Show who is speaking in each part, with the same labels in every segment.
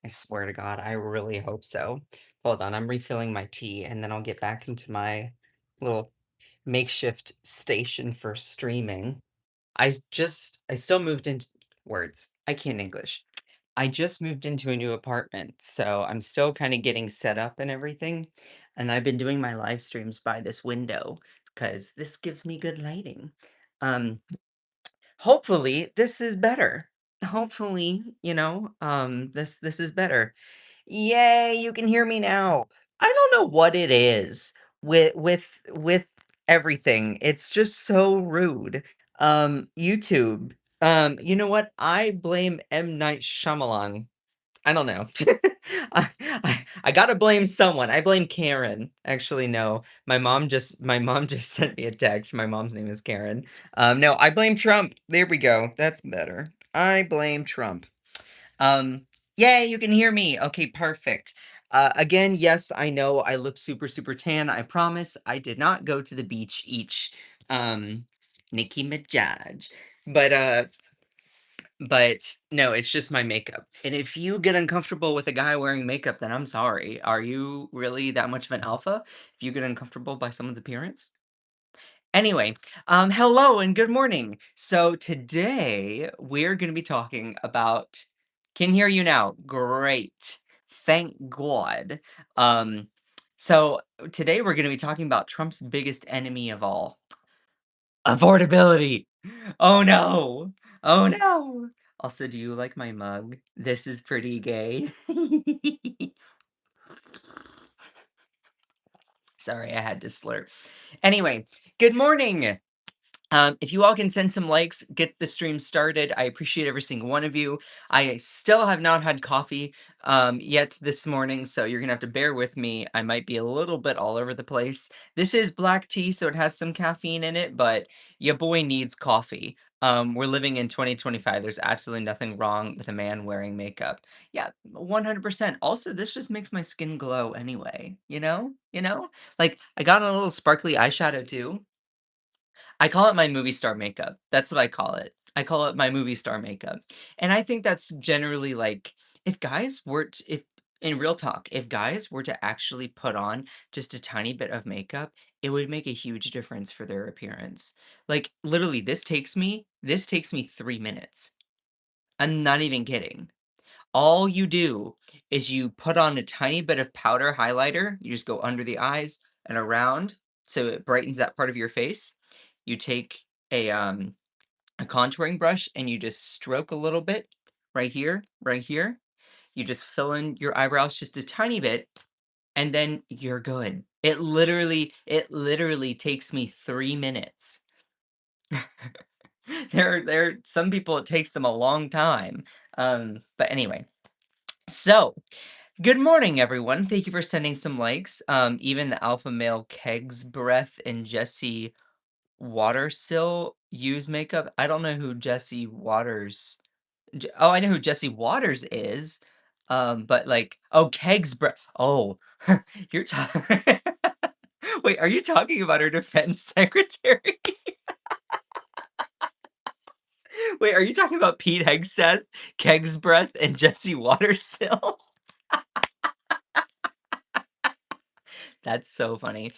Speaker 1: I swear to God, I really hope so. Hold on, I'm refilling my tea, and then I'll get back into my little makeshift station for streaming. I still moved into words. I can't English. I just moved into a new apartment, so I'm still kind of getting set up and everything. And I've been doing my live streams by this window because this gives me good lighting. Um, Hopefully this is better. Hopefully, this is better. Yay, you can hear me now. I don't know what it is with everything. It's just so rude. YouTube. You know what? I blame M. Night Shyamalan. I don't know. I gotta blame someone. I blame Karen. Actually, no. My mom just sent me a text. My mom's name is Karen. No, I blame Trump. There we go. That's better. I blame Trump. Um, Yay, you can hear me. Okay, perfect. Again, yes, I know I look super, super tan. I promise I did not go to the beach each, um, Nicki Minaj. But, uh, but no, it's just my makeup. And if you get uncomfortable with a guy wearing makeup, then I'm sorry. Are you really that much of an alpha if you get uncomfortable by someone's appearance? Anyway, hello and good morning. So today we're going to be talking about. Can hear you now. Great. Thank God. Um, so today we're going to be talking about Trump's biggest enemy of all, affordability. Oh no. Oh no. Also, do you like my mug? This is pretty gay. Sorry, I had to slur. Anyway, good morning. If you all can send some likes, get the stream started. I appreciate every single one of you. I still have not had coffee yet this morning, so you're gonna have to bear with me. I might be a little bit all over the place. This is black tea, so it has some caffeine in it, but your boy needs coffee. We're living in 2025. There's absolutely nothing wrong with a man wearing makeup. Yeah, 100%. Also, this just makes my skin glow anyway, you know? Like, I got a little sparkly eyeshadow too. I call it my movie star makeup. That's what I call it. I call it my movie star makeup. And I think that's generally like if guys were t if in real talk, if guys were to actually put on just a tiny bit of makeup, it would make a huge difference for their appearance. Like literally this takes me 3 minutes. I'm not even kidding. All you do is you put on a tiny bit of powder highlighter. You just go under the eyes and around so it brightens that part of your face. You take a contouring brush and you just stroke a little bit right here, right here. You just fill in your eyebrows just a tiny bit and then you're good. It literally takes me 3 minutes. There some people it takes them a long time. But anyway. So, good morning, everyone. Thank you for sending some likes. Even the alpha male Kegs Breath and Jesse Watersill use makeup. I don't know who Jesse Waters. Oh, I know who Jesse Waters is. But like, oh, Kegs Breath. Oh, you're talking. Wait, are you talking about our defense secretary? Wait, are you talking about Pete Hegseth, Kegs Breath, and Jesse Watersill? That's so funny.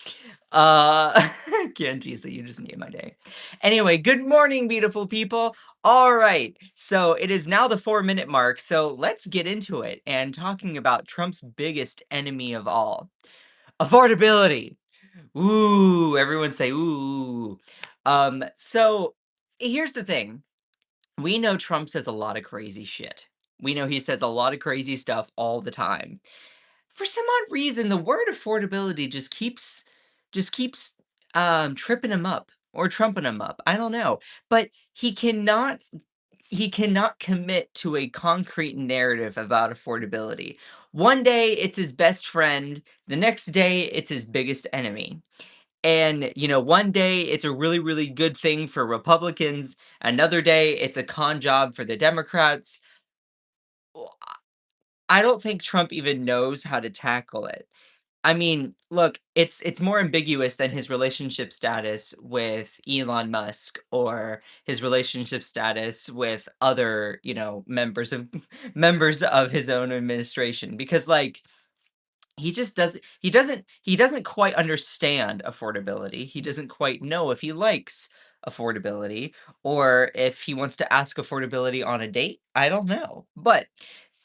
Speaker 1: Can't tease that you just made my day. Anyway, good morning, beautiful people. All right, so it is now the 4-minute mark, so let's get into it and talking about Trump's biggest enemy of all, affordability. Ooh, everyone say ooh. So here's the thing. We know Trump says a lot of crazy shit. We know he says a lot of crazy stuff all the time. For some odd reason, the word affordability just keeps tripping him up or trumping him up. I don't know. But he cannot commit to a concrete narrative about affordability. One day it's his best friend, the next day it's his biggest enemy. And, one day it's a really, really good thing for Republicans, another day it's a con job for the Democrats. I don't think Trump even knows how to tackle it. I mean, look, it's more ambiguous than his relationship status with Elon Musk or his relationship status with other, members of members of his own administration because like he doesn't quite understand affordability. He doesn't quite know if he likes affordability or if he wants to ask affordability on a date. I don't know. But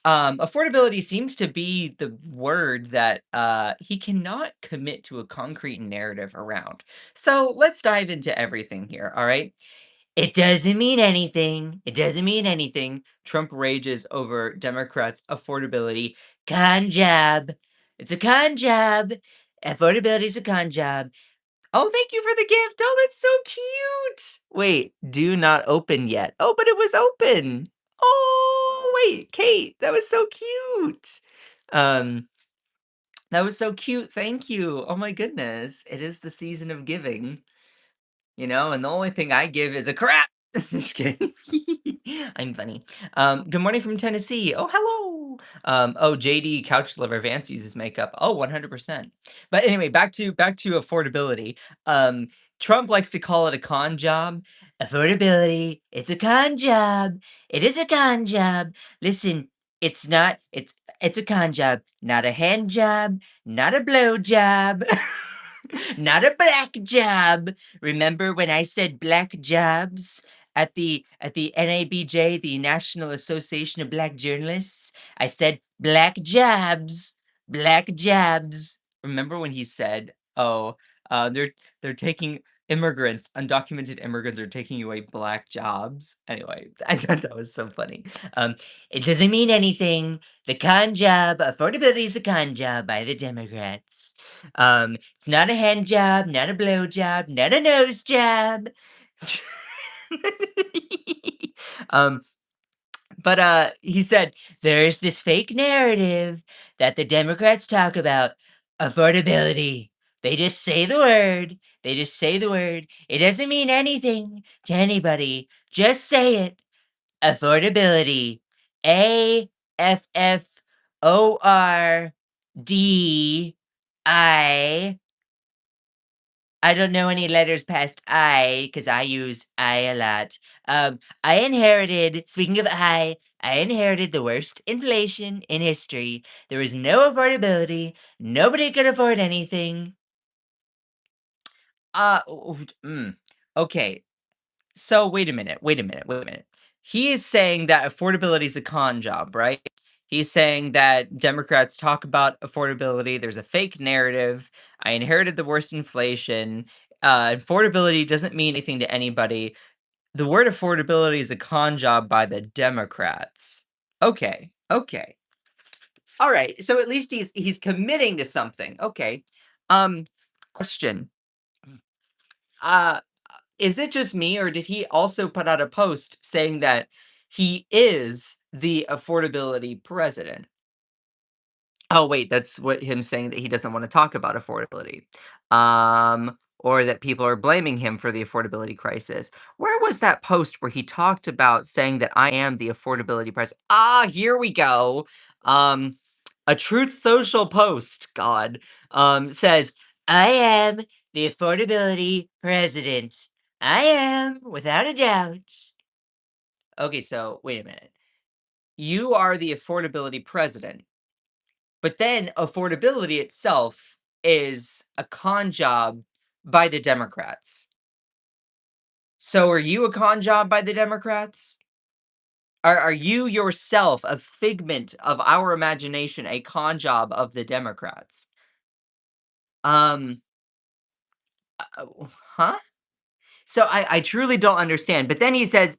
Speaker 1: affordability seems to be the word that he cannot commit to a concrete narrative around. So let's dive into everything here, all right? It doesn't mean anything. It doesn't mean anything. Trump rages over Democrats' affordability con job. It's a con job. Affordability is a con job. Oh, thank you for the gift. Oh, that's so cute. Wait, do not open yet. Oh, but it was open. Oh, wait, Kate, that was so cute. Um, that was so cute. Thank you. Oh my goodness. It is the season of giving. And the only thing I give is a crap. Just kidding. I'm funny. Good morning from Tennessee. Oh, hello. Oh, JD Couch Lover Vance uses makeup. Oh, 100%. But anyway, back to affordability. Um, Trump likes to call it a con job. Affordability, it's a con job. It is a con job. Listen, it's a con job, not a hand job, not a blow job. Not a black job. Remember when I said black jobs at the NABJ, the National Association of Black Journalists? I said black jobs. Black jobs. Remember when he said, "Oh, they're taking undocumented immigrants are taking away black jobs." Anyway, I thought that was so funny. Um, it doesn't mean anything. The con job, affordability is a con job by the Democrats. It's not a hand job, not a blow job, not a nose job. um, but he said there's this fake narrative that the Democrats talk about affordability. They just say the word. They just say the word. It doesn't mean anything to anybody. Just say it. Affordability. AFFORDI. I don't know any letters past I because I use I a lot. Speaking of I inherited the worst inflation in history. There was no affordability. Nobody could afford anything. Uh, oh, mm, okay, so wait a minute. He is saying that affordability is a con job, right? He's saying that Democrats talk about affordability. There's a fake narrative. I inherited the worst inflation. Affordability doesn't mean anything to anybody. The word affordability is a con job by the Democrats. Okay, okay, all right. So at least he's committing to something. Okay. Um, question. Uh, Is it just me, or did he also put out a post saying that he is the affordability president? Oh, wait, that's what him saying that he doesn't want to talk about affordability. Or that people are blaming him for the affordability crisis. Where was that post where he talked about saying that I am the affordability president? Ah, here we go. Um, a Truth Social post, God, says, I am the affordability president. I am, without a doubt. Okay, so wait a minute. You are the affordability president, but then affordability itself is a con job by the Democrats. So are you a con job by the Democrats? Are you yourself a figment of our imagination, a con job of the Democrats? Um, huh? So I truly don't understand. But then he says,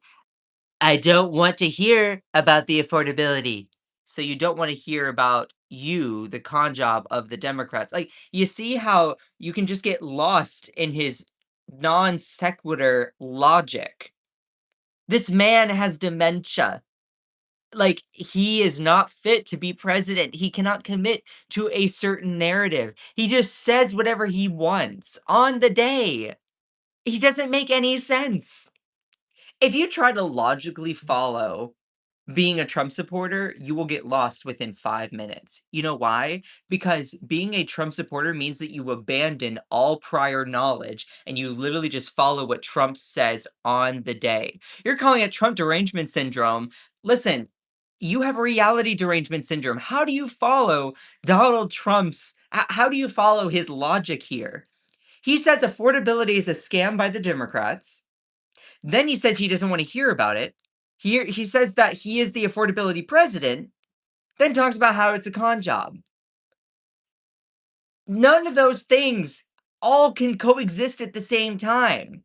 Speaker 1: I don't want to hear about the affordability. So you don't want to hear about you, the con job of the Democrats. Like, you see how you can just get lost in his non sequitur logic. This man has dementia. Like, he is not fit to be president. He cannot commit to a certain narrative. He just says whatever he wants on the day. He doesn't make any sense. If you try to logically follow being a Trump supporter, you will get lost within 5 minutes. You know why? Because being a Trump supporter means that you abandon all prior knowledge and you literally just follow what Trump says on the day. You're calling it Trump derangement syndrome. Listen, you have reality derangement syndrome. How do you follow Donald Trump's how do you follow his logic here? He says affordability is a scam by the Democrats. Then he says he doesn't want to hear about it. He says that he is the affordability president, then talks about how it's a con job. None of those things all can coexist at the same time.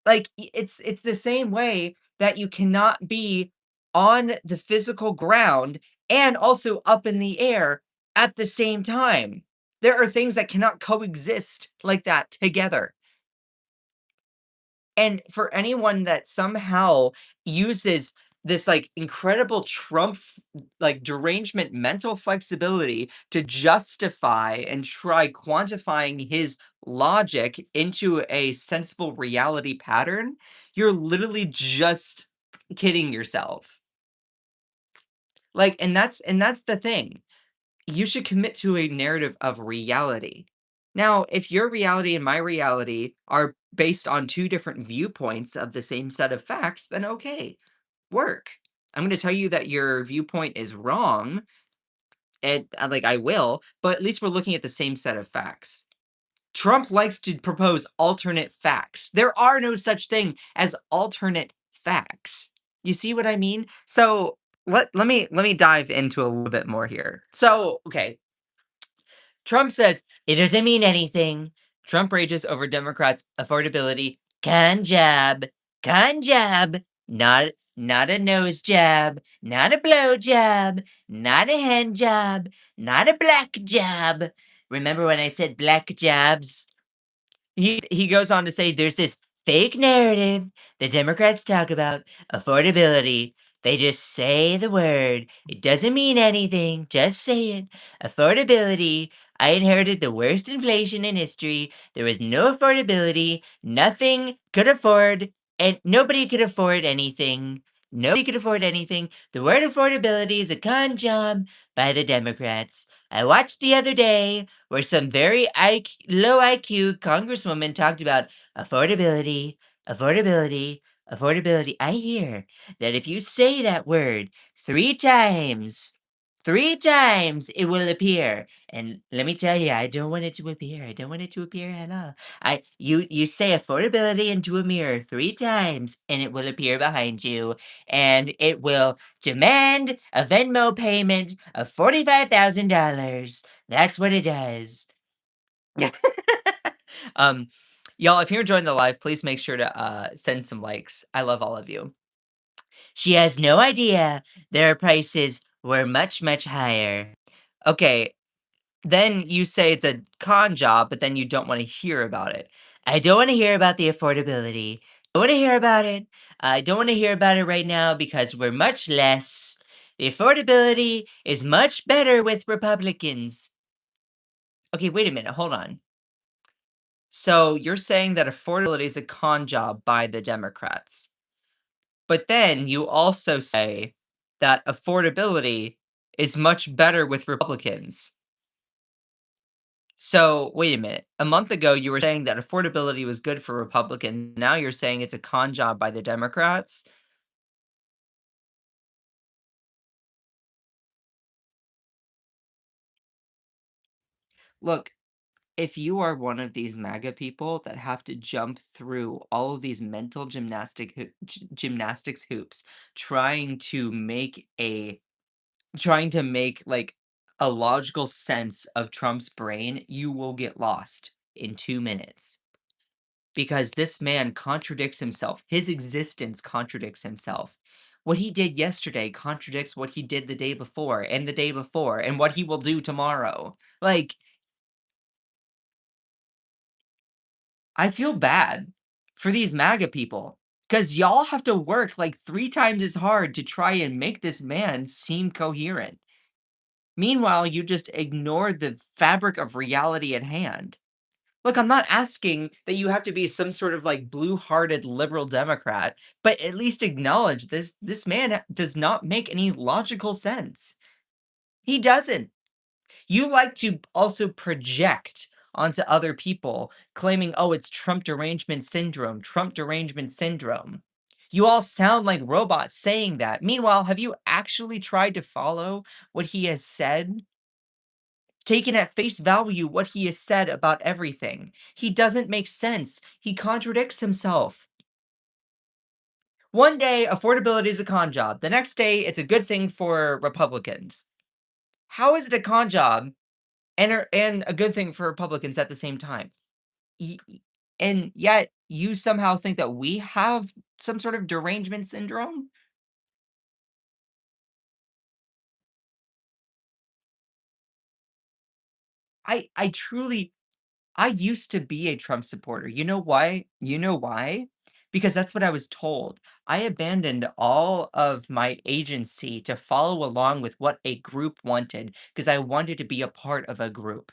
Speaker 1: Like it's the same way that you cannot be on the physical ground and also up in the air at the same time. There are things that cannot coexist like that together. And for anyone that somehow uses this like incredible like derangement mental flexibility to justify and try quantifying his logic into a sensible reality pattern, you're literally just kidding yourself. Like, and that's the thing. You should commit to a narrative of reality. Now, if your reality and my reality are based on two different viewpoints of the same set of facts, then okay, work. I'm going to tell you that your viewpoint is wrong, and like I will, but at least we're looking at the same set of facts. Trump likes to propose alternate facts. There are no such thing as alternate facts. You see what I mean? So let me dive into a little bit more here. So, okay, Trump says it doesn't mean anything. Trump rages over Democrats' affordability. Con job. Con job. Not a nose job. Not a blow job. Not a hand job. Not a black job. Remember when I said black jobs? He goes on to say there's this fake narrative the Democrats talk about affordability. They just say the word. It doesn't mean anything. Just say it. Affordability. I inherited the worst inflation in history. There was no affordability. Nothing could afford, and nobody could afford anything. Nobody could afford anything. The word affordability is a con job by the Democrats. I watched the other day where some very low IQ congresswoman talked about affordability, affordability, affordability. I hear that if you say that word 3 times, 3 times it will appear. And let me tell you, I don't want it to appear. I don't want it to appear at all. You say affordability into a mirror 3 times and it will appear behind you and it will demand a Venmo payment of $45,000. That's what it does. Yeah. um, y'all, if you're enjoying the live, please make sure to send some likes. I love all of you. She has no idea their prices were much, much higher. Okay, then you say it's a con job, but then you don't want to hear about it. I don't want to hear about the affordability. I want to hear about it. I don't want to hear about it right now because we're much less. The affordability is much better with Republicans. Okay, wait a minute. Hold on. So you're saying that affordability is a con job by the Democrats. But then you also say that affordability is much better with Republicans. So, wait a minute. A month ago, you were saying that affordability was good for Republicans. Now you're saying it's a con job by the Democrats? Look, if you are one of these MAGA people that have to jump through all of these mental gymnastics hoops trying to make like a logical sense of Trump's brain, you will get lost in 2 minutes. Because this man contradicts himself. His existence contradicts himself. What he did yesterday contradicts what he did the day before, and the day before, and what he will do tomorrow. Like, I feel bad for these MAGA people, because y'all have to work like 3 times as hard to try and make this man seem coherent. Meanwhile, you just ignore the fabric of reality at hand. Look, I'm not asking that you have to be some sort of like blue-hearted liberal Democrat, but at least acknowledge this man does not make any logical sense. He doesn't. You like to also project onto other people, claiming, "Oh, it's Trump derangement syndrome, Trump derangement syndrome." You all sound like robots saying that. Meanwhile, have you actually tried to follow what he has said? Taken at face value what he has said about everything. He doesn't make sense. He contradicts himself. One day, affordability is a con job. The next day, it's a good thing for Republicans. How is it a con job and a good thing for Republicans at the same time? Y y and yet, you somehow think that we have some sort of derangement syndrome? I truly I used to be a Trump supporter. You know why? You know why? Because that's what I was told. I abandoned all of my agency to follow along with what a group wanted, because I wanted to be a part of a group.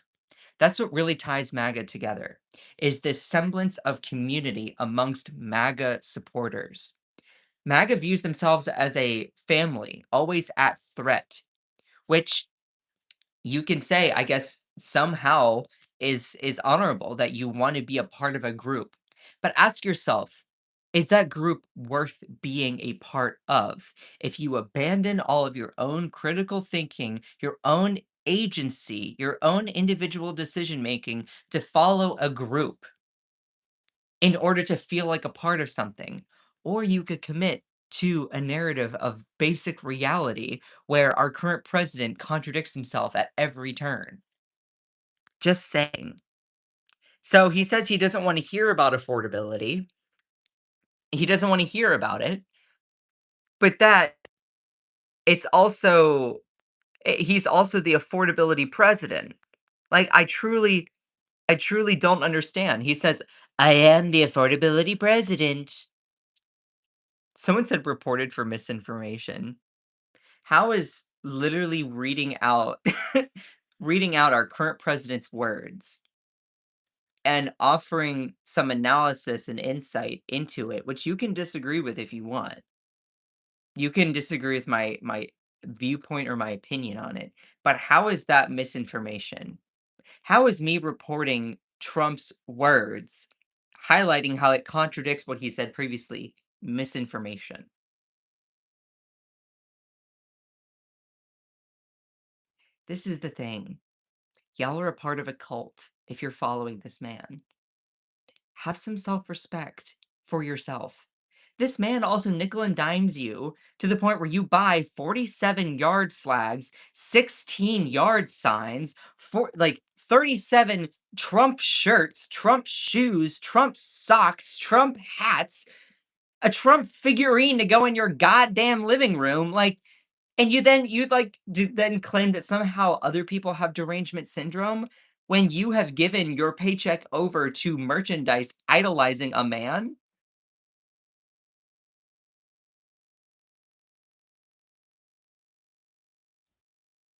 Speaker 1: That's what really ties MAGA together, is this semblance of community amongst MAGA supporters. MAGA views themselves as a family, always at threat, which you can say, I guess, somehow is honorable that you want to be a part of a group. But ask yourself, is that group worth being a part of? If you abandon all of your own critical thinking, your own agency, your own individual decision making to follow a group in order to feel like a part of something, or you could commit to a narrative of basic reality where our current president contradicts himself at every turn. Just saying. So he says he doesn't want to hear about affordability. He doesn't want to hear about it, but that it's also he's also the affordability president. Like I truly don't understand. He says, "I am the affordability president." Someone said reported for misinformation. How is literally reading out reading out our current president's words and offering some analysis and insight into it, which you can disagree with if you want. You can disagree with my viewpoint or my opinion on it, but how is that misinformation? How is me reporting Trump's words, highlighting how it contradicts what he said previously, misinformation? This is the thing. Y'all are a part of a cult if you're following this man. Have some self-respect for yourself. This man also nickel and dimes you to the point where you buy 47 yard flags, 16 yard signs, for like 37 Trump shirts, Trump shoes, Trump socks, Trump hats, a Trump figurine to go in your goddamn living room. Like, and you like then claim that somehow other people have derangement syndrome when you have given your paycheck over to merchandise idolizing a man?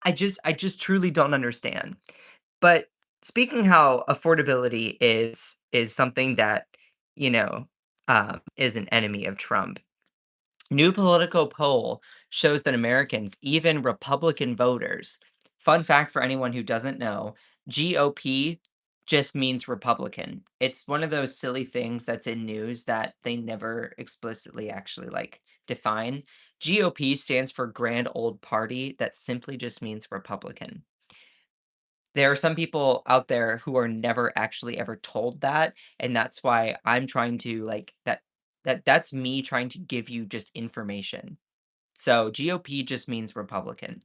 Speaker 1: I just truly don't understand. But speaking how affordability is something that, you know, is an enemy of Trump. New Politico poll shows that Americans, even Republican voters, fun fact for anyone who doesn't know, GOP just means Republican. It's one of those silly things that's in news that they never explicitly actually like define. GOP stands for Grand Old Party, that simply just means Republican. There are some people out there who are never actually ever told that, and that's why I'm trying to like that's me trying to give you just information. So GOP just means Republican.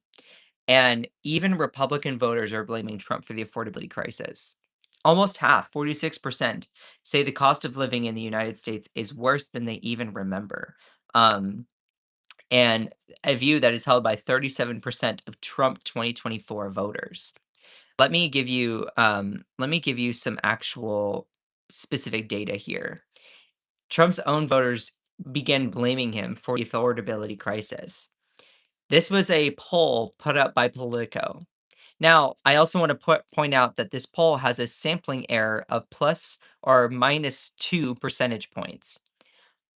Speaker 1: And even Republican voters are blaming Trump for the affordability crisis. Almost half, 46%, say the cost of living in the United States is worse than they even remember. Um, and a view that is held by 37% of Trump 2024 voters. Let me give you some actual specific data here. Trump's own voters began blaming him for the affordability crisis. This was a poll put up by Politico.
Speaker 2: Now, I also want to point out that this poll has a sampling error of plus or minus 2 percentage points.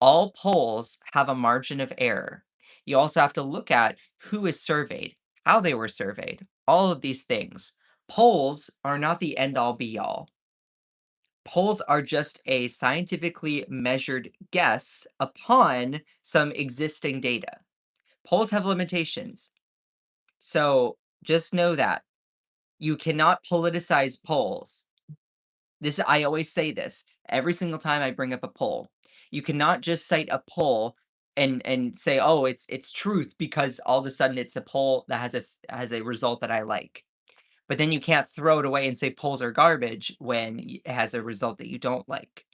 Speaker 2: All polls have a margin of error. You also have to look at who is surveyed, how they were surveyed, all of these things. Polls are not the end all be all. Polls are just a scientifically measured guess upon some existing data. Polls have limitations. So just know that you cannot politicize polls. This I always say this every single time I bring up a poll. You cannot just cite a poll and say, "Oh, it's truth," because all of a sudden it's a poll that has a result that I like. But then you can't throw it away and say polls are garbage when it has a result that you don't like.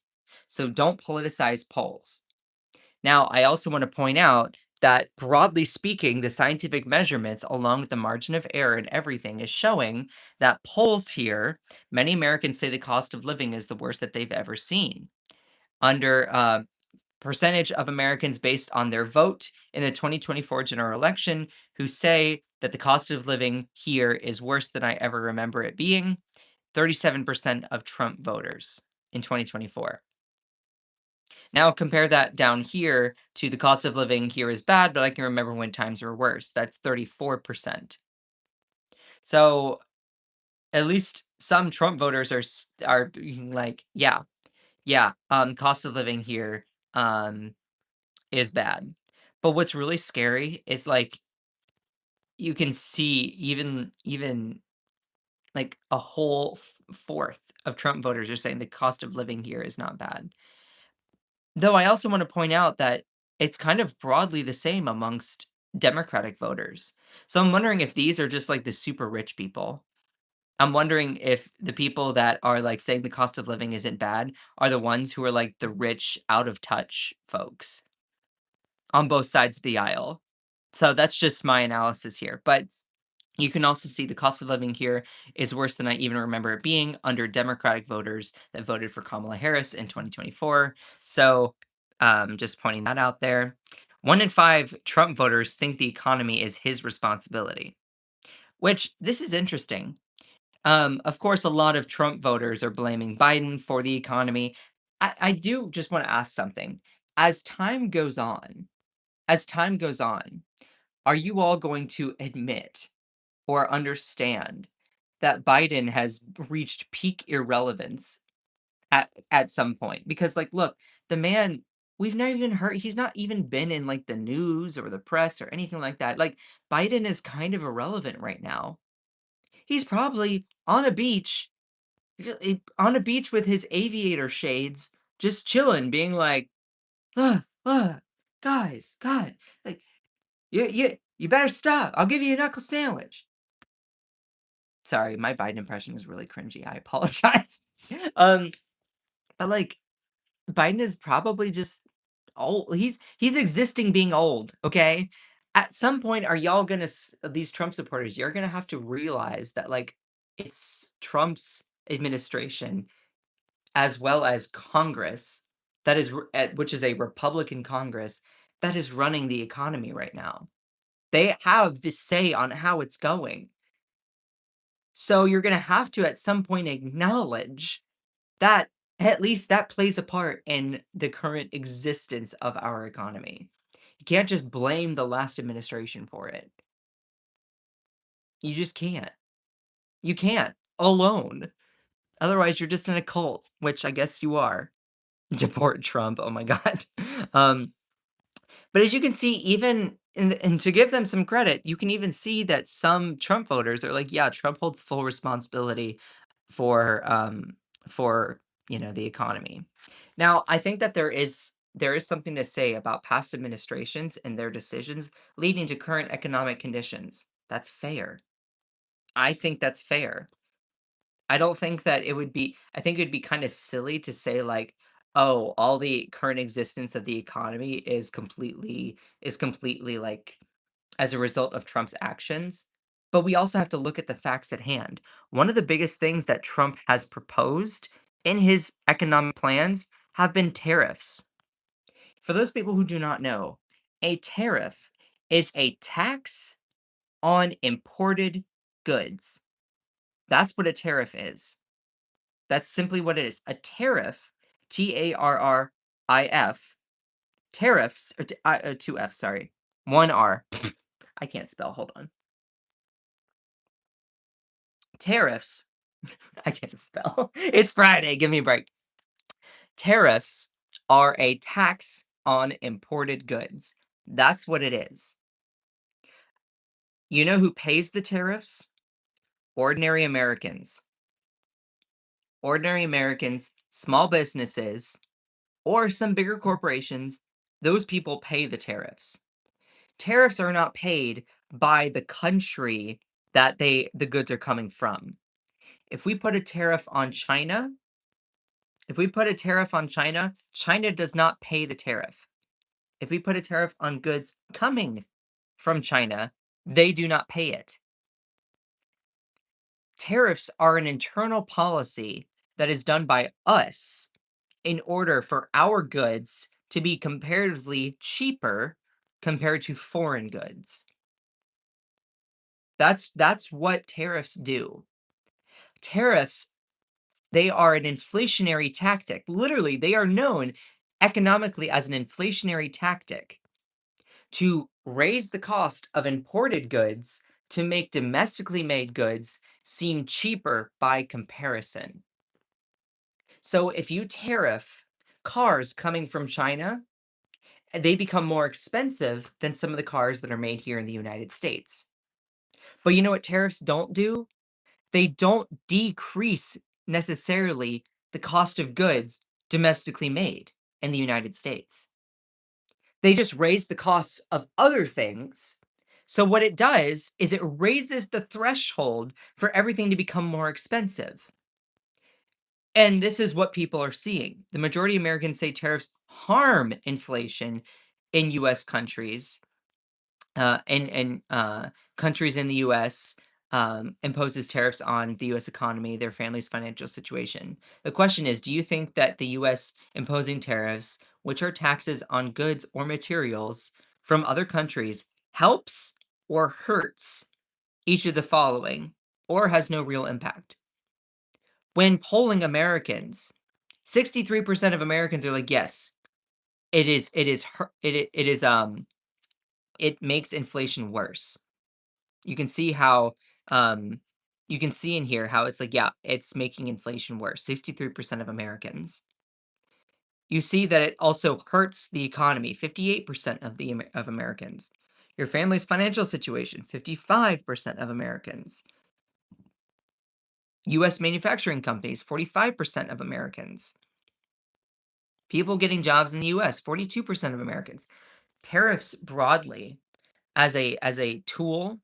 Speaker 2: So don't politicize polls. Now, I also want to point out that broadly speaking, the scientific measurements along with the margin of error and everything is showing that polls here, many Americans say the cost of living is the worst that they've ever seen. Under percentage of Americans based on their vote in the 2024 general election who say that the cost of living here is worse than I ever remember it being, 37% of Trump voters in 2024. Now compare that down here to the cost of living here is bad, but I can remember when times were worse. That's 34%. So at least some Trump voters are being like, yeah, yeah, cost of living here is bad. But what's really scary is like you can see even like a whole fourth of Trump voters are saying the cost of living here is not bad. Though I also want to point out that it's kind of broadly the same amongst Democratic voters. So I'm wondering if these are just like the super rich people. I'm wondering if the people that are like saying the cost of living isn't bad are the ones who are like the rich, out of touch folks on both sides of the aisle. So that's just my analysis here. But you can also see the cost of living here is worse than I even remember it being under Democratic voters that voted for Kamala Harris in 2024. So, just pointing that out there. 1 in 5 Trump voters think the economy is his responsibility, which this is interesting. Of course, a lot of Trump voters are blaming Biden for the economy. I do just want to ask something. As time goes on, as time goes on, are you all going to admit or understand that Biden has reached peak irrelevance at some point? Because, like, look, the man we've not even heard he's not even been in, like, the news or the press or anything like that. Like, Biden is kind of irrelevant right now. He's probably on a beach, on a beach with his aviator shades, just chilling, being like, "Ugh, ugh, guys, God, like, you better stop. I'll give you a knuckle sandwich." Sorry, my Biden impression is really cringy, I apologize. Um, but, like, Biden is probably just old he's existing being old, okay? At some point, are y'all gonna these Trump supporters, you're gonna have to realize that, like, it's Trump's administration as well as Congress that is which is a Republican Congress, that is running the economy right now. They have the say on how it's going. So you're gonna have to at some point acknowledge that at least that plays a part in the current existence of our economy. You can't just blame the last administration for it. You just can't. You can't alone. Otherwise, you're just in a cult, which I guess you are. Deport Trump. Oh my god. Um, but as you can see, even and to give them some credit, you can even see that some Trump voters are like, yeah, Trump holds full responsibility for for the economy. Now, I think that there is something to say about past administrations and their decisions leading to current economic conditions. That's fair. I think that's fair. I don't think that it would be I think it'd be kind of silly to say like, "Oh, all the current existence of the economy is completely like as a result of Trump's actions." But we also have to look at the facts at hand. One of the biggest things that Trump has proposed in his economic plans have been tariffs. For those people who do not know, a tariff is a tax on imported goods. That's what a tariff is. That's simply what it is. A tariff, Tarrif, tariffs, or two F's, sorry, one R. I can't spell, hold on. Tariffs, I can't spell. It's Friday, give me a break. Tariffs are a tax on imported goods. That's what it is. You know who pays the tariffs? Ordinary Americans. Ordinary Americans, small businesses, or some bigger corporations, those people pay the tariffs. Tariffs are not paid by the country that the goods are coming from. If we put a tariff on China, China does not pay the tariff. If we put a tariff on goods coming from China, they do not pay it. Tariffs are an internal policy that is done by us in order for our goods to be comparatively cheaper compared to foreign goods. That's what tariffs do. Tariffs, they are an inflationary tactic. Literally, they are known economically as an inflationary tactic to raise the cost of imported goods to make domestically made goods seem cheaper by comparison. So if you tariff cars coming from China, they become more expensive than some of the cars that are made here in the United States. But you know what tariffs don't do? They don't decrease necessarily the cost of goods domestically made in the United States. They just raise the costs of other things. So what it does is it raises the threshold for everything to become more expensive. And this is what people are seeing. The majority of Americans say tariffs harm inflation in US countries, and countries in the US, imposes tariffs on the US economy, their family's financial situation. The question is, do you think that the US imposing tariffs, which are taxes on goods or materials from other countries, helps or hurts each of the following, or has no real impact? When polling Americans, 63% of Americans are like, yes, it makes inflation worse. You can see how, um, you can see in here how it's like, yeah, it's making inflation worse. 63% of Americans. You see that it also hurts the economy. 58% of Americans. Your family's financial situation. 55% of Americans. U.S. manufacturing companies. 45% of Americans. People getting jobs in the U.S. 42% of Americans. Tariffs broadly as a tool,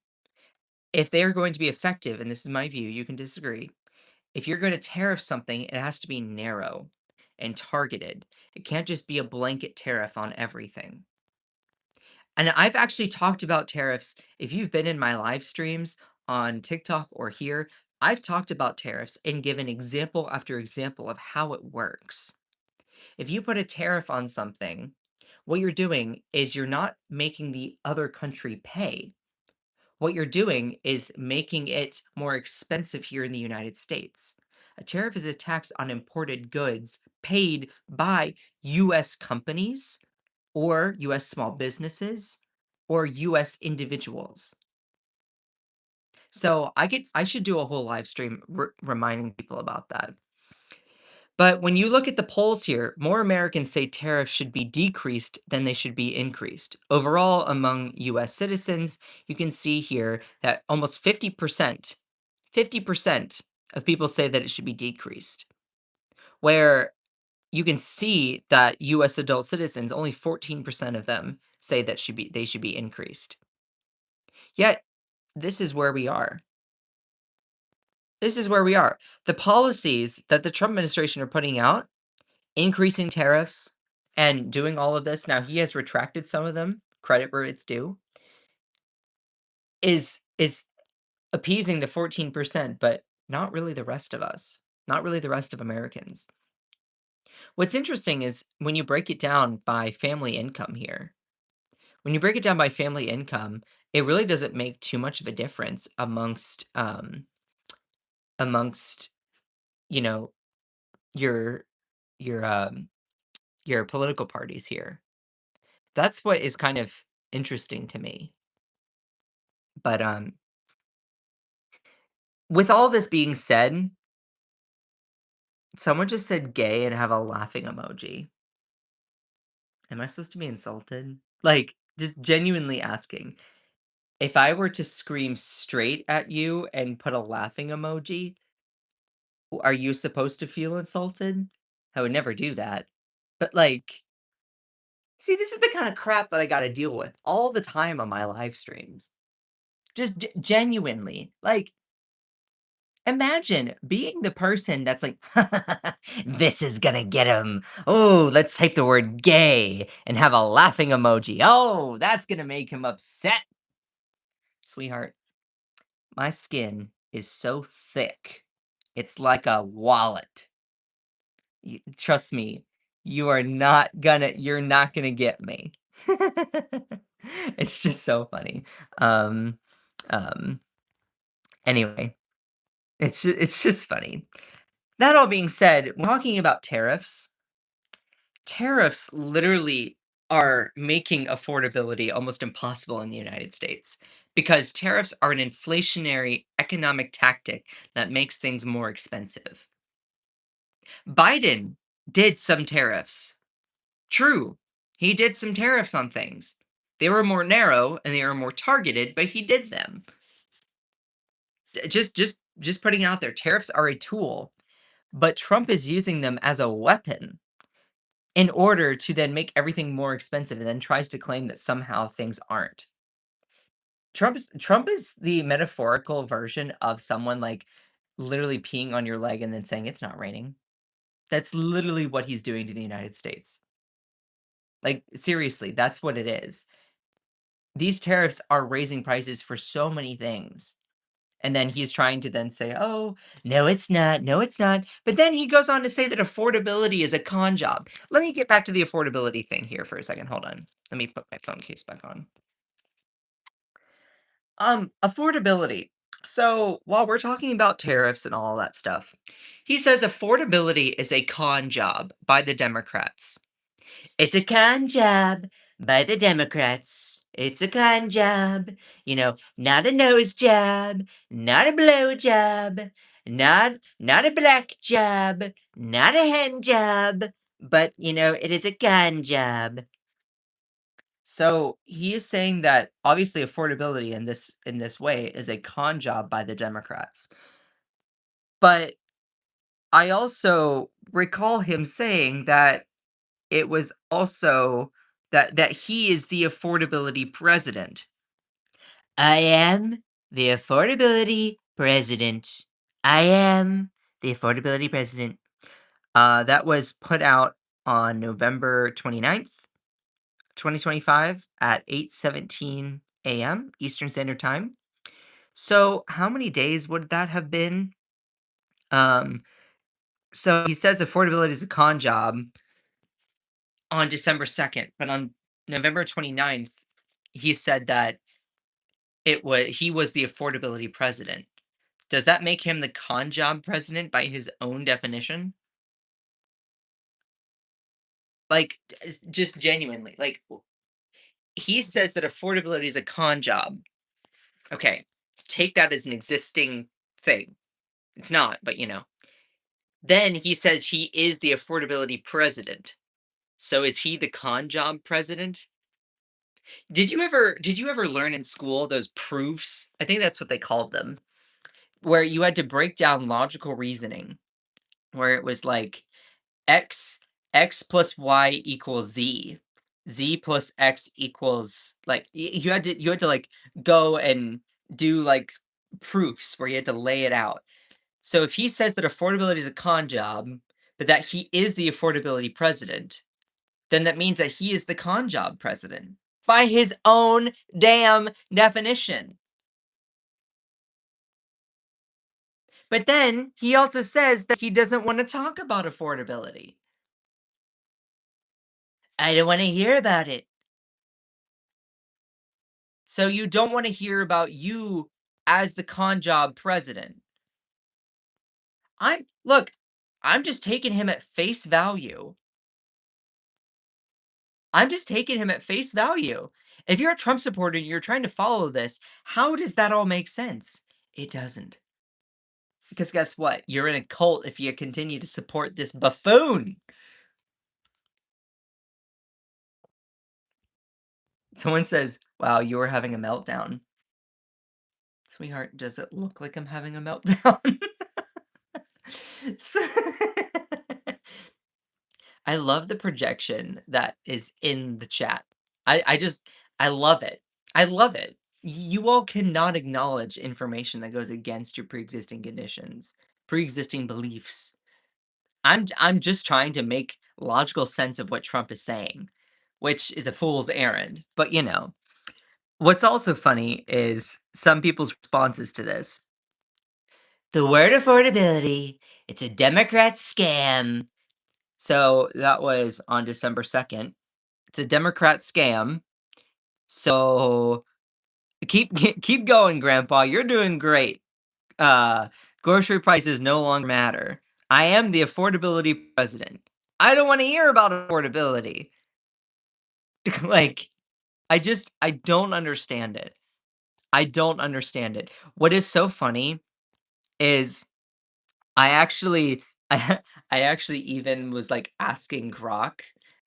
Speaker 2: if they are going to be effective, and this is my view, you can disagree. If you're going to tariff something, it has to be narrow and targeted. It can't just be a blanket tariff on everything. And I've actually talked about tariffs. If you've been in my live streams on TikTok or here, I've talked about tariffs and given example after example of how it works. If you put a tariff on something, what you're doing is you're not making the other country pay. What you're doing is making it more expensive here in the United States. A tariff is a tax on imported goods paid by US companies or US small businesses or US individuals. So I should do a whole live stream reminding people about that. But when you look at the polls here, more Americans say tariffs should be decreased than they should be increased. Overall, among US citizens, you can see here that almost 50% of people say that it should be decreased. Where you can see that US adult citizens, only 14% of them say that they should be increased. Yet, this is where we are. This is where we are. The policies that the Trump administration are putting out, increasing tariffs and doing all of this, now he has retracted some of them, credit where it's due, is appeasing the 14%, but not really the rest of us, not really the rest of Americans. What's interesting is when you break it down by family income here, when you break it down by family income, it really doesn't make too much of a difference amongst amongst, you know, your your, um, your political parties here. That's what is kind of interesting to me. But, with all this being said, someone just said "gay" and have a laughing emoji. Am I supposed to be insulted? Like, just genuinely asking. If I were to scream straight at you and put a laughing emoji, are you supposed to feel insulted? I would never do that. But, like, see, this is the kinda crap that I gotta deal with all the time on my live streams. Just genuinely. Like, imagine being the person that's like, "This is gonna get him. Oh, let's type the word 'gay' and have a laughing emoji. Oh, that's gonna make him upset." Sweetheart, my skin is so thick, it's like a wallet. Trust me, you're not gonna get me. It's just so funny. Um, um, anyway, it's just funny. That all being said, when talking about tariffs literally are making affordability almost impossible in the United States because tariffs are an inflationary economic tactic that makes things more expensive. Biden did some tariffs. True. He did some tariffs on things. They were more narrow and they were more targeted, but he did them. Just putting it out there, tariffs are a tool, but Trump is using them as a weapon in order to then make everything more expensive and then tries to claim that somehow things aren't. Trump is the metaphorical version of someone like literally peeing on your leg and then saying it's not raining. That's literally what he's doing to the United States. Like seriously, that's what it is. These tariffs are raising prices for so many things. And then he's trying to then say, "Oh, no, it's not. No, it's not." But then he goes on to say that affordability is a con job. Let me get back to the affordability thing here for a second. Hold on. Let me put my phone case back on. Affordability. So while we're talking about tariffs and all that stuff, he says affordability is a con job by the Democrats. It's a con job by the Democrats. It's a con job. Not a nose job, not a blow job, not a black job, not a hen job, but it is a con job. So he is saying that obviously affordability in this way is a con job by the Democrats. But I also recall him saying that it was also that he is the affordability president. I am the affordability president. I am the affordability president. That was put out on November 29th, 2025 at 8:17 a.m. Eastern Standard Time. So, how many days would that have been? Um, so he says affordability is a con job on December 2nd, but on November 29th, he said that he was the affordability president. Does that make him the con job president by his own definition? Like, just genuinely, like, he says that affordability is a con job. Okay, take that as an existing thing. It's not, but Then he says he is the affordability president. So is he the con job president? Did you ever learn in school those proofs? I think that's what they called them, where you had to break down logical reasoning, where it was like x x plus y equals z, z plus x equals like you had to like go and do like proofs where you had to lay it out. So if he says that affordability is a con job, but that he is the affordability president, then that means that he is the con job president by his own damn definition. But then he also says that he doesn't want to talk about affordability. I don't want to hear about it. So you don't want to hear about you as the con job president. Look, I'm just taking him at face value. I'm just taking him at face value. If you're a Trump supporter and you're trying to follow this, how does that all make sense? It doesn't. Because guess what? You're in a cult if you continue to support this buffoon. Someone says, "Wow, you were having a meltdown." Sweetheart, does it look like I'm having a meltdown? So I love the projection that is in the chat. I just I love it. I love it. You all cannot acknowledge information that goes against your pre-existing conditions, pre-existing beliefs. I'm just trying to make logical sense of what Trump is saying, which is a fool's errand. But what's also funny is some people's responses to this. The word affordability, it's a Democrat scam. So that was on December 2nd. It's a Democrat scam. So keep going, Grandpa. You're doing great. Uh, Grocery prices no longer matter. I am the affordability president. I don't want to hear about affordability. Like, I don't understand it. I don't understand it. What is so funny is I actually I actually even was, like, asking Grok.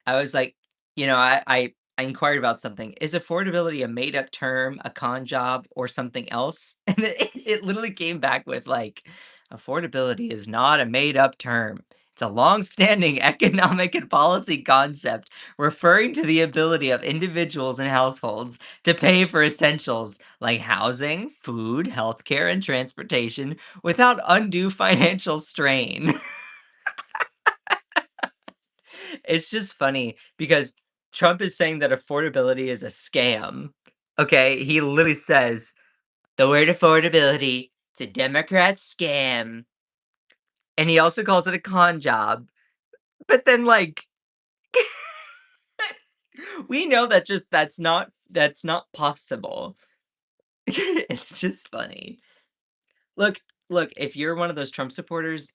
Speaker 2: I was like, I inquired about something. Is affordability a made-up term, a con job, or something else? And it literally came back with, like, "Affordability is not a made-up term. It's a long-standing economic and policy concept referring to the ability of individuals and households to pay for essentials like housing, food, healthcare, and transportation without undue financial strain." It's just funny because Trump is saying that affordability is a scam. Okay, he literally says the word affordability, it's a Democrat scam, and he also calls it a con job. But then, like, we know that just that's not possible. It's just funny. Look, look, if you're one of those Trump supporters,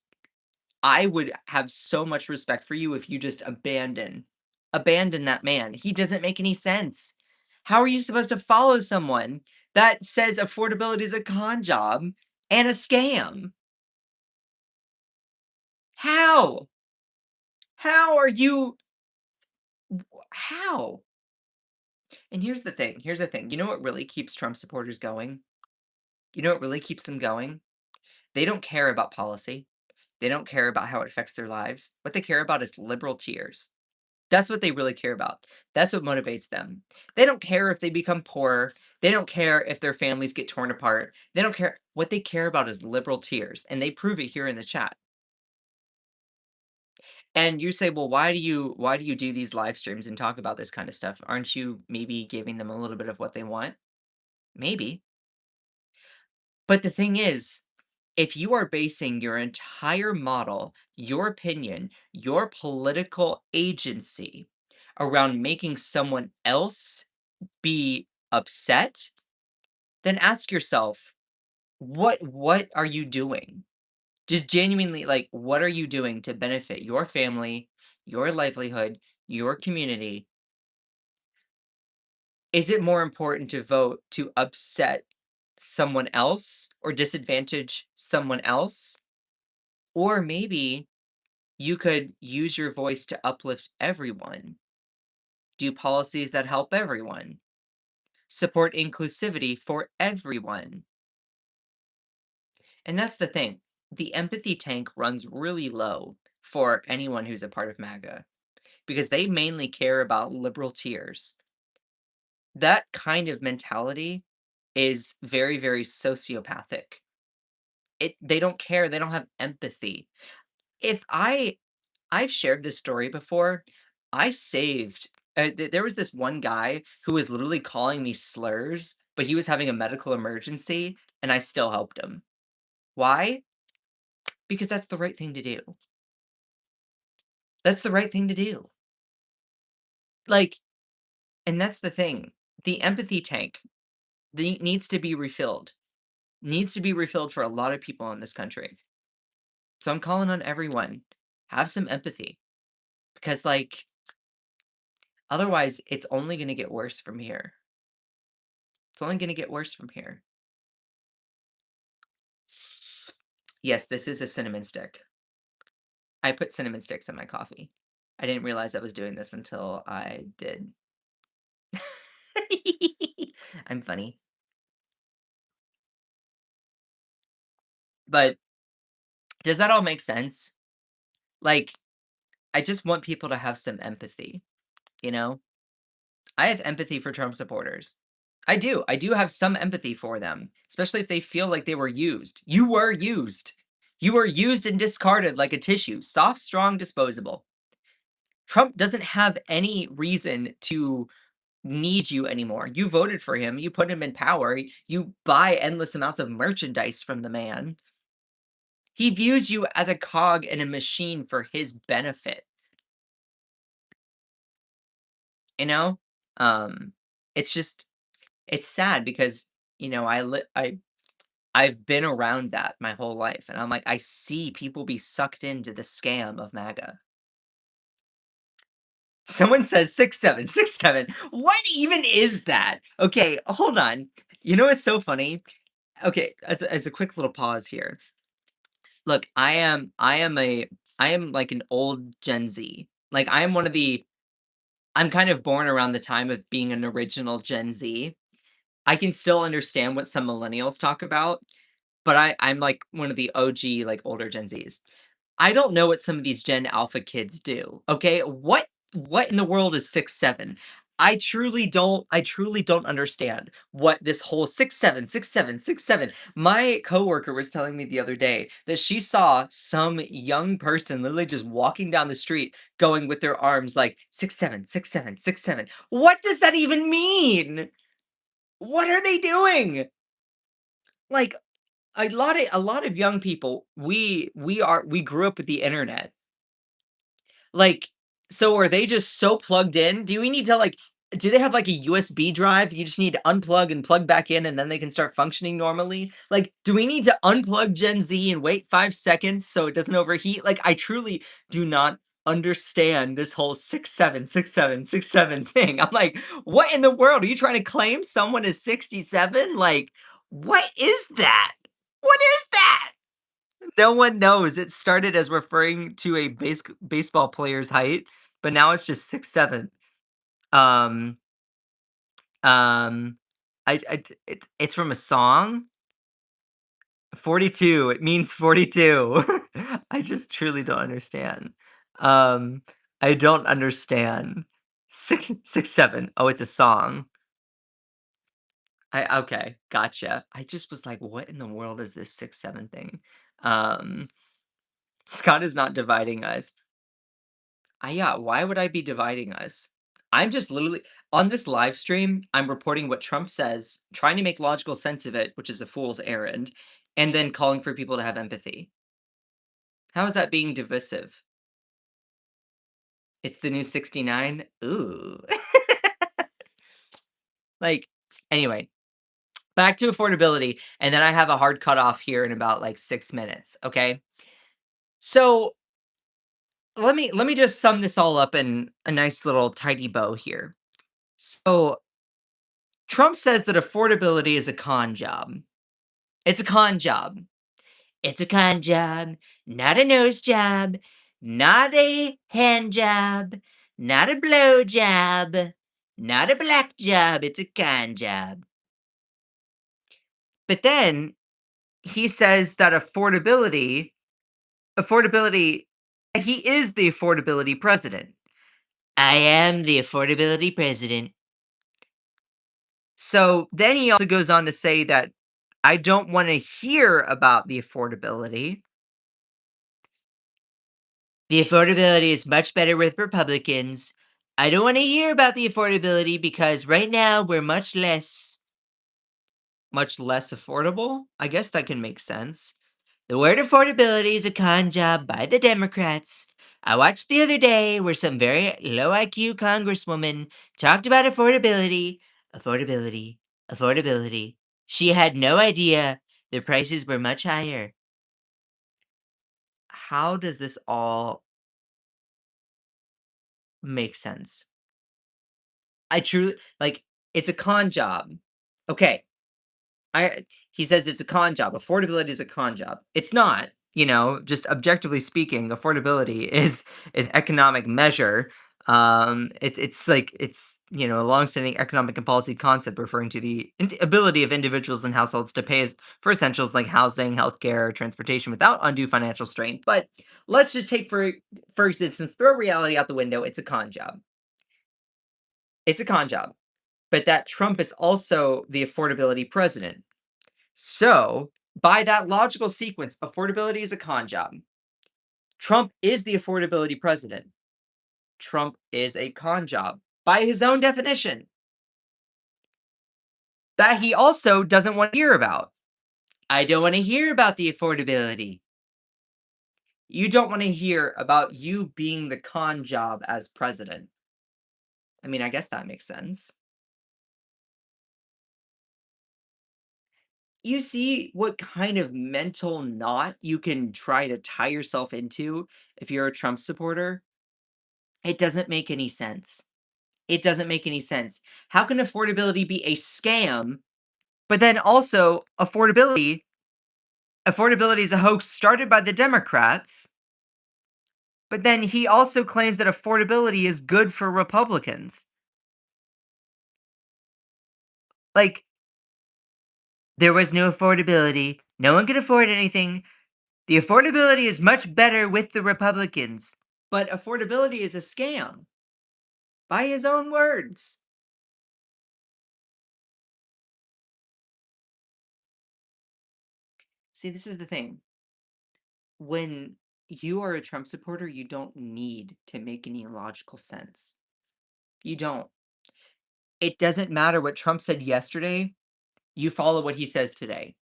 Speaker 2: I would have so much respect for you if you just abandon that man. He doesn't make any sense. How are you supposed to follow someone that says affordability is a con job and a scam? How? How are you how? And here's the thing, you know what really keeps Trump supporters going? You know what really keeps them going? They don't care about policy. They don't care about how it affects their lives. What they care about is liberal tears. That's what they really care about. That's what motivates them. They don't care if they become poor. They don't care if their families get torn apart. They don't care. What they care about is liberal tears, and they prove it here in the chat. And you say, "Well, why do you do these live streams and talk about this kind of stuff? Aren't you maybe giving them a little bit of what they want?" Maybe. But the thing is, if you are basing your entire model, your opinion, your political agency around making someone else be upset, then ask yourself, what are you doing? Just genuinely, like, what are you doing to benefit your family, your livelihood, your community? Is it more important to vote to upset someone else or disadvantage someone else? Or maybe you could use your voice to uplift everyone, do policies that help everyone, support inclusivity for everyone. And that's the thing. The empathy tank runs really low for anyone who's a part of MAGA because they mainly care about liberal tiers. That kind of mentality is very, very sociopathic. They don't care, they don't have empathy. If I've shared this story before. I saved there was this one guy who was literally calling me slurs, but he was having a medical emergency and I still helped him. Why? Because that's the right thing to do. That's the right thing to do. Like, and that's the thing. The empathy tank needs to be refilled. Needs to be refilled for a lot of people in this country. So I'm calling on everyone, have some empathy because, like, otherwise, it's only gonna get worse from here. It's only gonna get worse from here. Yes, this is a cinnamon stick. I put cinnamon sticks in my coffee. I didn't realize I was doing this until I did. I'm funny. But does that all make sense? Like, I just want people to have some empathy, you know? I have empathy for Trump supporters. I do. I do have some empathy for them, especially if they feel like they were used. You were used. You were used and discarded like a tissue, soft, strong, disposable. Trump doesn't have any reason to need you anymore. You voted for him. You put him in power. You buy endless amounts of merchandise from the man. He views you as a cog in a machine for his benefit, you know? Um, it's just it's sad because, I've been around that my whole life, and I'm like, I see people be sucked into the scam of MAGA. Someone says 6'7", 6'7". What even is that? Okay, hold on. You know what's so funny? Okay, as a quick little pause here. Look, I am like an old Gen Z. Like I am one of the I'm kind of born around the time of being an original Gen Z. I can still understand what some millennials talk about, but I'm like one of the OG like older Gen Zs. I don't know what some of these Gen Alpha kids do, okay? What in the world is 6'7"? I truly don't understand what this whole 6'7", 6'7", 6'7". My coworker was telling me the other day that she saw some young person literally just walking down the street going with their arms like 6'7", 6'7", 6'7". What does that even mean? What are they doing? Like a lot of young people, we grew up with the internet. Like, so are they just so plugged in? Do we need to like do they have like a USB drive you just need to unplug and plug back in and then they can start functioning normally? Like, do we need to unplug Gen Z and wait 5 seconds so it doesn't overheat? Like, I truly do not understand this whole 6'7", 6'7", 6'7" thing. I'm like, what in the world? Are you trying to claim someone is 67? Like, what is that? What is that? No one knows. It started as referring to a baseball player's height, but now it's just 6'7". Um, um, it's from a song. 42. It means 42. I just truly don't understand. Um, I don't understand. 6'7". Oh, it's a song. I okay, gotcha. I just was like, what in the world is this 6'7" thing? Um, Scott is not dividing us. Yeah, why would I be dividing us? I'm just literally on this live stream, I'm reporting what Trump says, trying to make logical sense of it, which is a fool's errand, and then calling for people to have empathy. How is that being divisive? It's the new 69? Ooh. Like, anyway, back to affordability, and then I have a hard cutoff here in about like 6 minutes, okay? So, let me just sum this all up in a nice little tidy bow here. So, Trump says that affordability is a con job. It's a con job. It's a con job, not a nose job, not a hand job, not a blow job, not a black job. It's a con job. But then he says that affordability, he is the affordability president. I am the affordability president. So then he also goes on to say that I don't want to hear about the affordability. The affordability is much better with Republicans. I don't want to hear about the affordability because right now we're much less affordable. I guess that can make sense. The word affordability is a con job by the Democrats. I watched the other day where some very low IQ congresswoman talked about affordability, affordability, affordability. She had no idea the prices were much higher. how does this all make sense? I truly like, it's a con job. Okay, I he says it's a con job. Affordability is a con job. It's not, just objectively speaking, affordability is economic measure. It's a longstanding economic and policy concept referring to the ability of individuals and households to pay for essentials like housing, healthcare, transportation without undue financial strain. But let's just take for instance, throw reality out the window. It's a con job. It's a con job. But that Trump is also the affordability president. So, by that logical sequence, affordability is a con job. Trump is the affordability president. Trump is a con job by his own definition that he also doesn't want to hear about. I don't want to hear about the affordability. You don't want to hear about you being the con job as president. I mean, I guess that makes sense. You see what kind of mental knot you can try to tie yourself into if you're a Trump supporter? It doesn't make any sense. It doesn't make any sense. How can affordability be a scam, but then also affordability is a hoax started by the Democrats, but then he also claims that affordability is good for Republicans. Like, there was no affordability. No one could afford anything. The affordability is much better with the Republicans. But affordability is a scam. By his own words. See, this is the thing. When you are a Trump supporter, you don't need to make any logical sense. You don't. It doesn't matter what Trump said yesterday, you follow what he says today.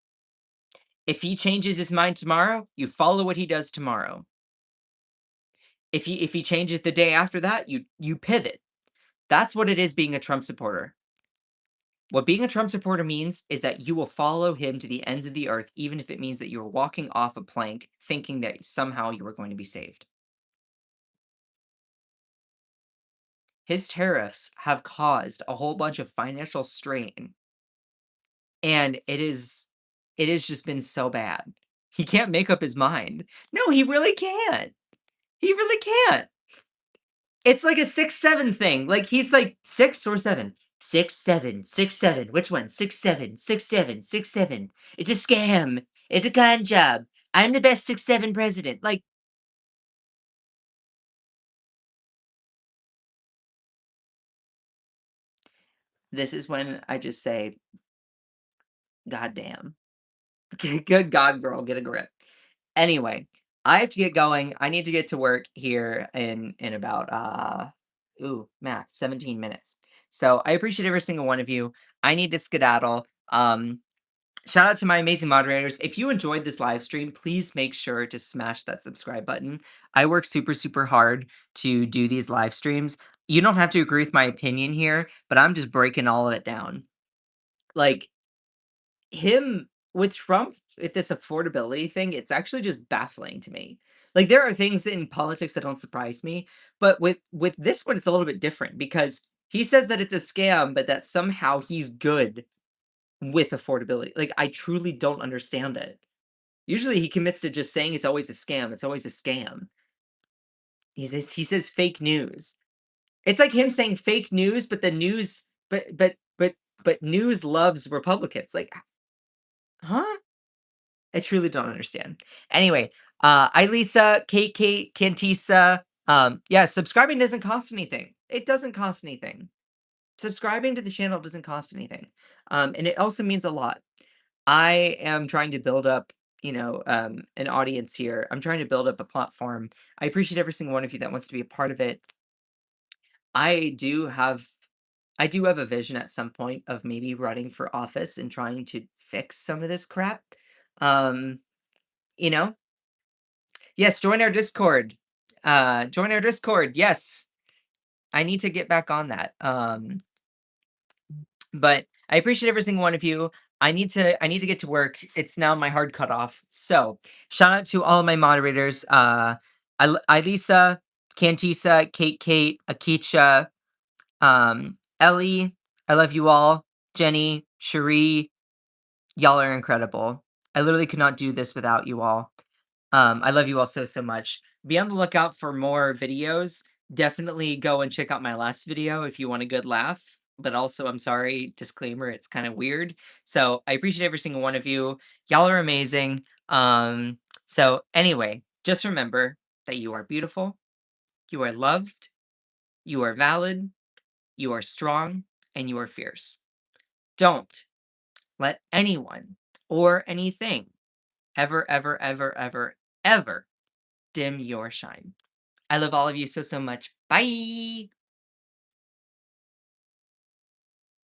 Speaker 2: If he changes his mind tomorrow, you follow what he does tomorrow. If he changes the day after that, you pivot. That's what it is being a Trump supporter. What being a Trump supporter means is that you will follow him to the ends of the earth, even if it means that you're walking off a plank thinking that somehow you are going to be saved. His tariffs have caused a whole bunch of financial strain, and it has just been so bad. He can't make up his mind. No, he really can't. He really can't. It's like a 6-7 thing. Like, he's like 6 or 7. 6, 7, 6, 7. Which one? 6, 7, 6, 7, 6, 7. It's a scam. It's a con job. I'm the best 6-7 president. Like, this is when I just say, God damn. Good God, girl, get a grip. Anyway, I have to get going. I need to get to work here in about math, 17 minutes. So I appreciate every single one of you. I need to skedaddle. Shout out to my amazing moderators. If you enjoyed this live stream, please make sure to smash that subscribe button. I work super, super hard to do these live streams. You don't have to agree with my opinion here, but I'm just breaking all of it down. Like, him with Trump, with this affordability thing, it's actually just baffling to me. Like, there are things in politics that don't surprise me, but with this one, it's a little bit different because he says that it's a scam, but that somehow he's good with affordability. Like, I truly don't understand it. Usually he commits to just saying it's always a scam. It's always a scam. He says fake news. It's like him saying fake news, but the news, but news loves Republicans. Like, huh? I truly don't understand. Anyway, Lisa, Kate, Cantisa. Yeah, subscribing doesn't cost anything. It doesn't cost anything. Subscribing to the channel doesn't cost anything. And it also means a lot. I am trying to build up, an audience here. I'm trying to build up a platform. I appreciate every single one of you that wants to be a part of it. I do have I do have a vision at some point of maybe running for office and trying to fix some of this crap. Um, you know, yes, join our Discord. Join our Discord. Yes, I need to get back on that. But I appreciate every single one of you. I need to get to work. It's now my hard cutoff. So, shout out to all of my moderators, Ilisa, Cantisa, Kate, Akicha, Ellie, I love you all, Jenny, Cherie, y'all are incredible. I literally could not do this without you all. I love you all so, so much. Be on the lookout for more videos. Definitely go and check out my last video if you want a good laugh. But also, I'm sorry, disclaimer, it's kind of weird. So I appreciate every single one of you. Y'all are amazing. So anyway, just remember that you are beautiful, you are loved, you are valid, you are strong, and you are fierce. Don't let anyone or anything ever, ever, ever, ever, ever dim your shine. I love all of you so, so much. Bye.